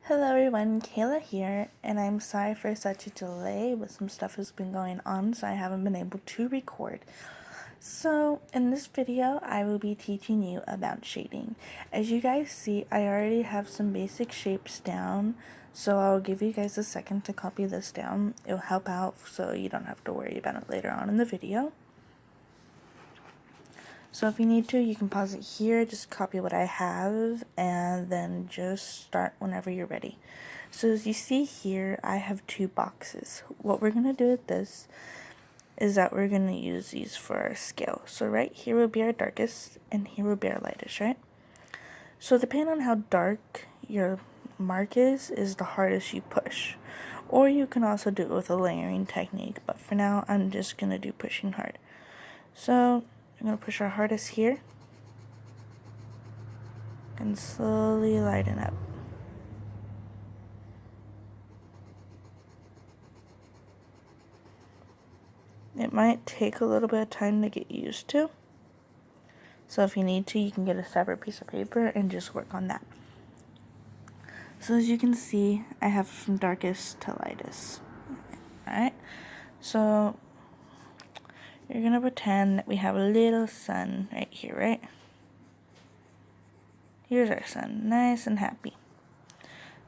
Hello everyone, Kayla here, and I'm sorry for such a delay, but some stuff has been going on, so I haven't been able to record. So, in this video, I will be teaching you about shading. As you guys see, I already have some basic shapes down, so I'll give you guys a second to copy this down. It'll help out so you don't have to worry about it later on in the video. So if you need to, you can pause it here, just copy what I have, and then just start whenever you're ready. So as you see here, I have two boxes. What we're going to do with this is that we're going to use these for our scale. So right here will be our darkest, and here will be our lightest, right? So depending on how dark your mark is the hardest you push. Or you can also do it with a layering technique, but for now, I'm just going to do pushing hard. So I'm going to push our hardest here and slowly lighten up. It might take a little bit of time to get used to. So if you need to, you can get a separate piece of paper and just work on that. So as you can see, I have from darkest to lightest. Alright, so you're going to pretend that we have a little sun right here, right? Here's our sun, nice and happy.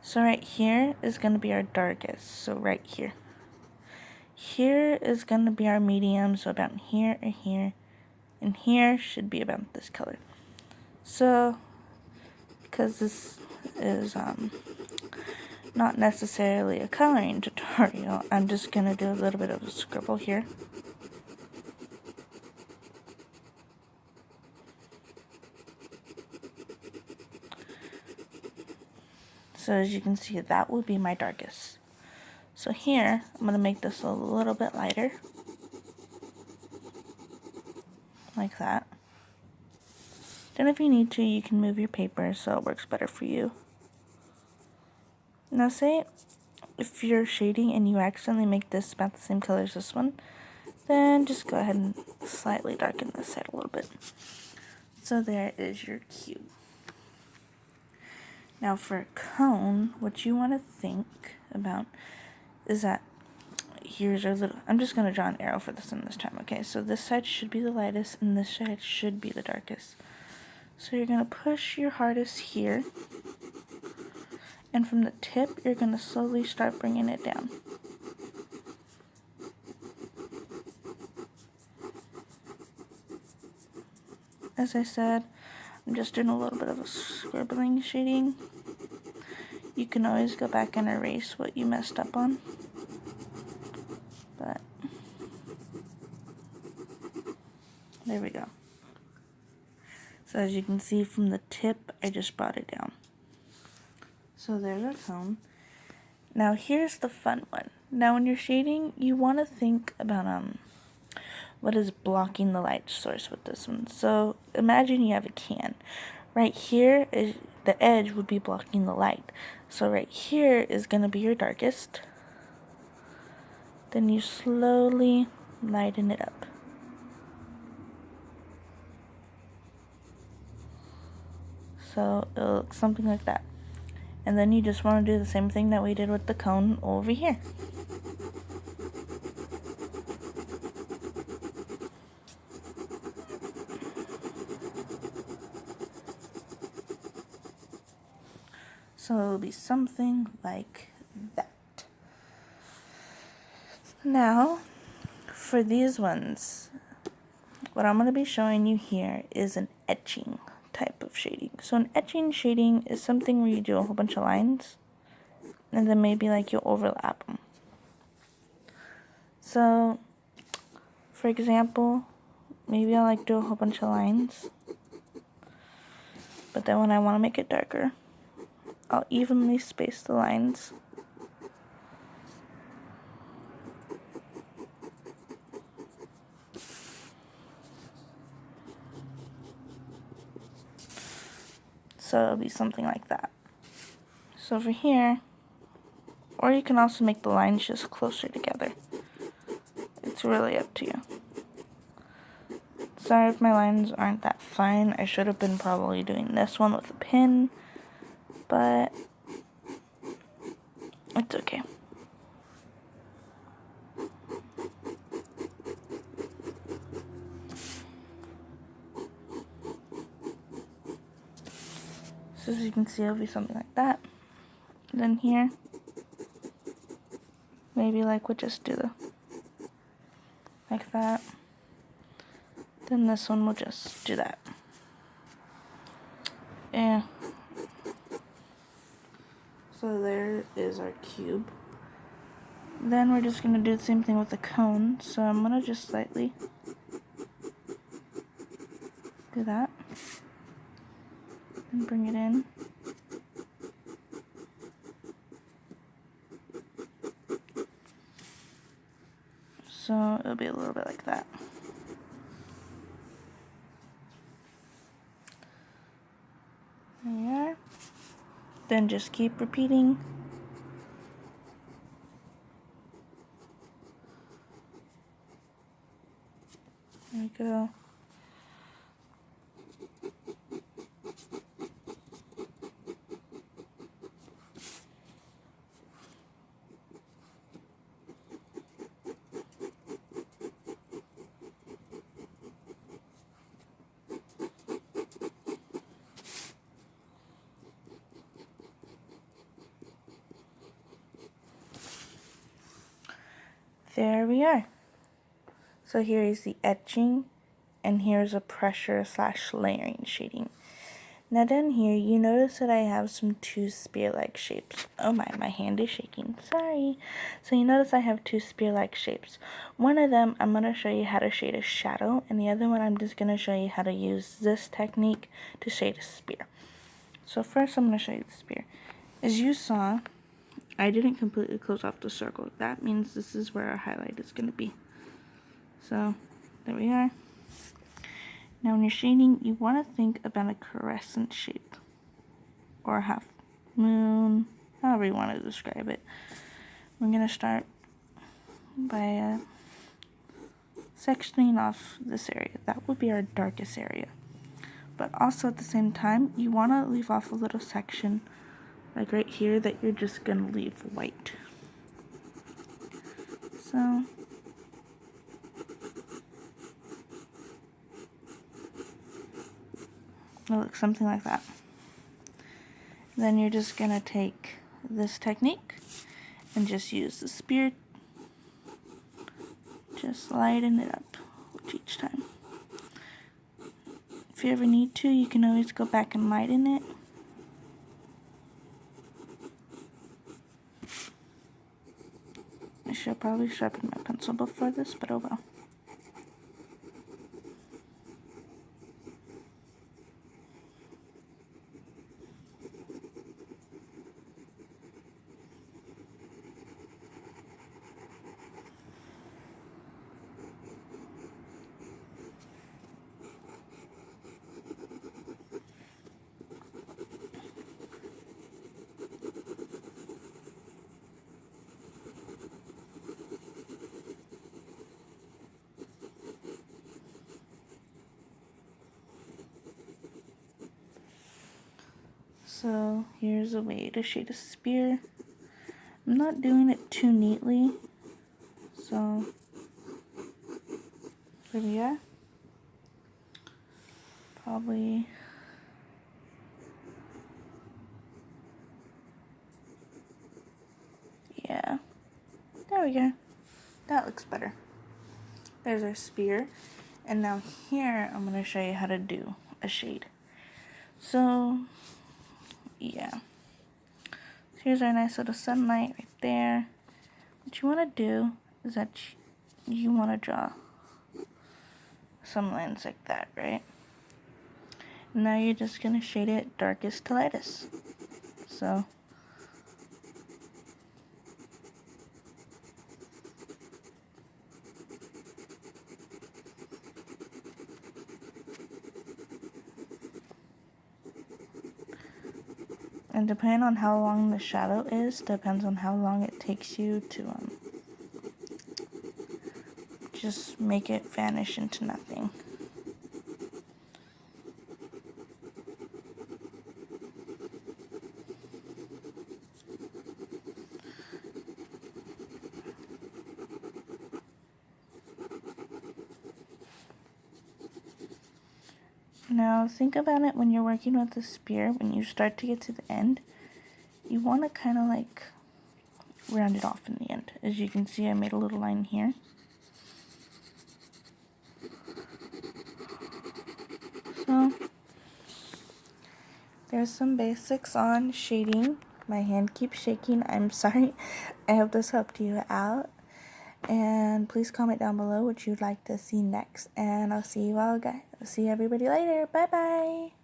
So right here is going to be our darkest, so right here. Here is going to be our medium, so about here or here. And here should be about this color. So, because this is not necessarily a coloring tutorial, I'm just going to do a little bit of a scribble here. So as you can see, that will be my darkest. So here, I'm going to make this a little bit lighter. Like that. Then if you need to, you can move your paper so it works better for you. Now say if you're shading and you accidentally make this about the same color as this one, then just go ahead and slightly darken this side a little bit. So there is your cube. Now for a cone, what you want to think about is that here's our little, I'm just going to draw an arrow for this one this time, okay? So this side should be the lightest and this side should be the darkest. So you're going to push your hardest here, and from the tip, you're going to slowly start bringing it down. As I said, I'm just doing a little bit of a scribbling shading. You can always go back and erase what you messed up on. But there we go. So as you can see from the tip, I just brought it down. So there's our cone. Now here's the fun one. Now when you're shading, you want to think about what is blocking the light source with this one. So imagine you have a can. Right here is the edge would be blocking the light. So right here is going to be your darkest. Then you slowly lighten it up. So it'll look something like that. And then you just want to do the same thing that we did with the cone over here. So it'll be something like that. Now, for these ones, what I'm going to be showing you here is an etching type of shading. So an etching shading is something where you do a whole bunch of lines and then maybe like you overlap them. So, for example, maybe I like do a whole bunch of lines, but then when I want to make it darker, I'll evenly space the lines. So it'll be something like that. So over here, or you can also make the lines just closer together. It's really up to you. Sorry if my lines aren't that fine. I should have been probably doing this one with a pin, but It's okay. So as you can see, it'll be something like that. Then here, maybe like we'll just do the like that. Then this one will just do that. And so there is our cube. Then we're just gonna do the same thing with the cone. So I'm gonna just slightly do that and bring it in. So it'll be a little bit like that. There we are. Then just keep repeating. There we go. There we are. So here is the etching, and here's a pressure / layering shading. Now down here, you notice that I have some two spear-like shapes. Oh my hand is shaking, sorry. So you notice I have two spear-like shapes. One of them, I'm going to show you how to shade a shadow, and the other one, I'm just going to show you how to use this technique to shade a spear. So first, I'm going to show you the spear. As you saw, I didn't completely close off the circle. That means this is where our highlight is going to be. So, there we are. Now when you're shading, you want to think about a crescent shape. Or a half moon, however you want to describe it. We're going to start by sectioning off this area. That would be our darkest area. But also at the same time, you want to leave off a little section like right here that you're just going to leave white. So it looks something like that. Then you're just going to take this technique and just use the spear. Just lighten it up each time. If you ever need to, you can always go back and lighten it. I should probably sharpen my pencil before this, but oh well. So here's a way to shade a spear. I'm not doing it too neatly, so there we are. Probably yeah. There we go. That looks better. There's our spear. And now here I'm going to show you how to do a shade. So yeah. So here's our nice little sunlight right there. What you want to do is that you want to draw some lines like that, right? Now you're just going to shade it darkest to lightest. So and depending on how long the shadow is, depends on how long it takes you to just make it vanish into nothing. Now think about it when you're working with the spear, when you start to get to the end, you want to kind of like round it off in the end. As you can see, I made a little line here. So there's some basics on shading. My hand keeps shaking. I'm sorry. I hope this helped you out. And please comment down below what you'd like to see next. And I'll see you all guys. I'll see everybody later. Bye bye.